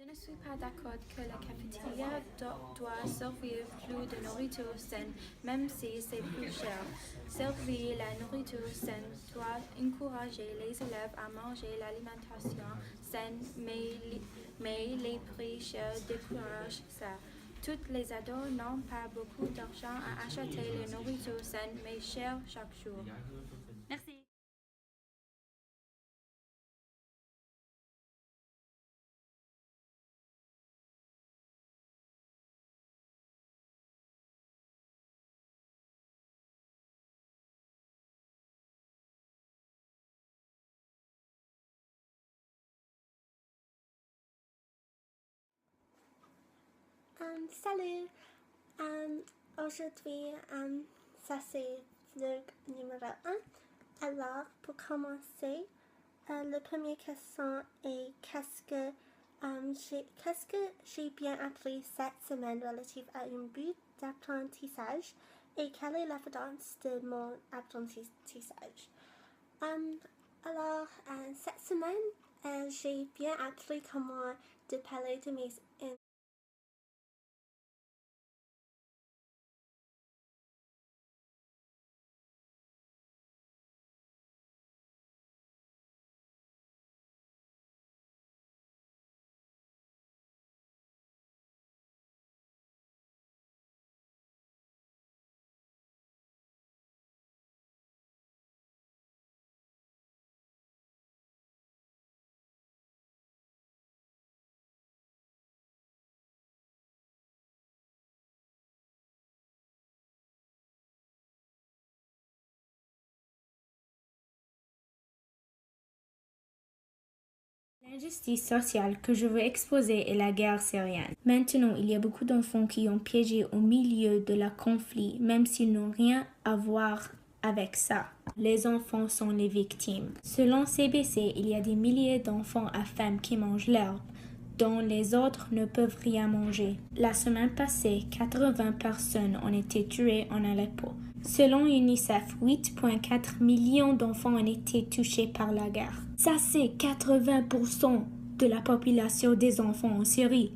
Je ne suis pas d'accord que la cafétéria doit servir plus de nourriture saine, même si c'est plus cher. Servir la nourriture saine doit encourager les élèves à manger l'alimentation saine, mais les prix chers découragent ça. Tous les ados n'ont pas beaucoup d'argent à acheter la nourriture saine, mais chère chaque jour. Merci. Salut! Aujourd'hui, ça c'est vlog numéro 1. Alors, pour commencer, la première question est qu'est-ce que j'ai bien appris cette semaine relative à un but d'apprentissage et quelle est l'évidence de mon apprentissage? Cette semaine, j'ai bien appris comment de parler de mes L'injustice sociale que je veux exposer est la guerre syrienne. Maintenant, il y a beaucoup d'enfants qui ont piégé au milieu de la conflit, même s'ils n'ont rien à voir avec ça. Les enfants sont les victimes. Selon CBC, il y a des milliers d'enfants à faim qui mangent l'herbe, dont les autres ne peuvent rien manger. La semaine passée, 80 personnes ont été tuées en Aleppo. Selon UNICEF, 8,4 millions d'enfants ont été touchés par la guerre. Ça, c'est 80% de la population des enfants en Syrie.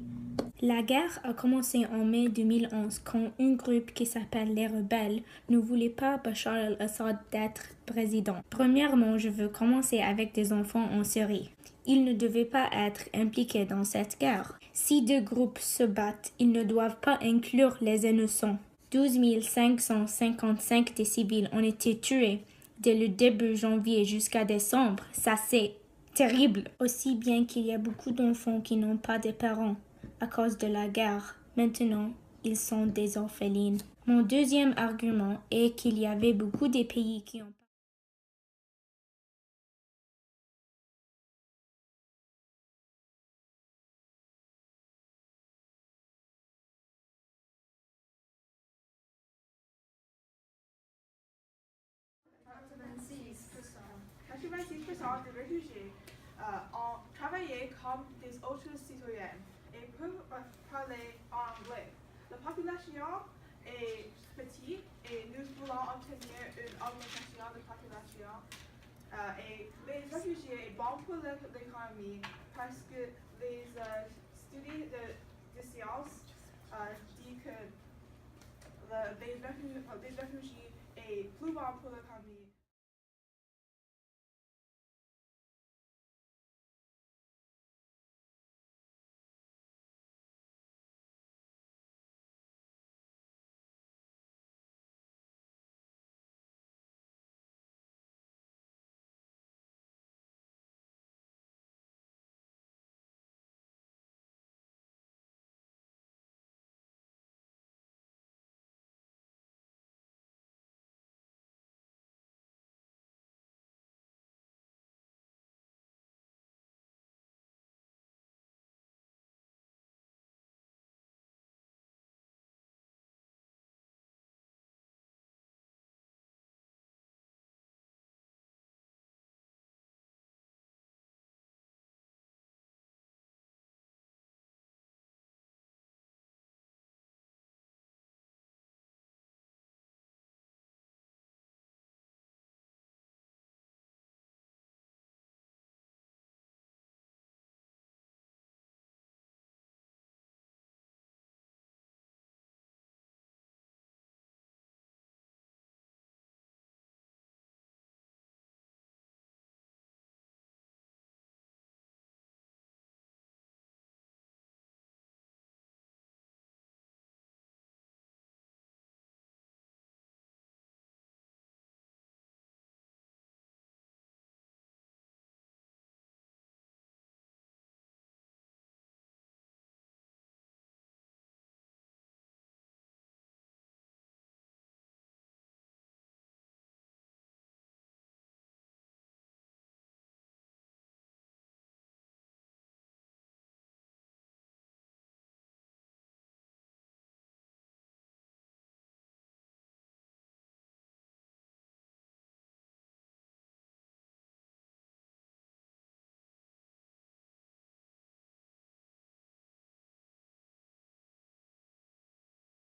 La guerre a commencé en mai 2011 quand un groupe qui s'appelle les rebelles ne voulait pas Bachar al-Assad d'être président. Premièrement, je veux commencer avec des enfants en Syrie. Ils ne devaient pas être impliqués dans cette guerre. Si deux groupes se battent, ils ne doivent pas inclure les innocents. 12 555 des civils ont été tués dès le début janvier jusqu'à décembre. Ça, c'est terrible. Aussi bien qu'il y a beaucoup d'enfants qui n'ont pas de parents à cause de la guerre. Maintenant, ils sont des orphelines. Mon deuxième argument est qu'il y avait beaucoup de pays qui ont des réfugiés ont travaillé comme des autres citoyens et peuvent parler anglais. La population est petite et nous voulons obtenir une augmentation de population. Et les réfugiés sont bons pour l'économie parce que les études de sciences disent que les réfugiés sont plus bons pour l'économie.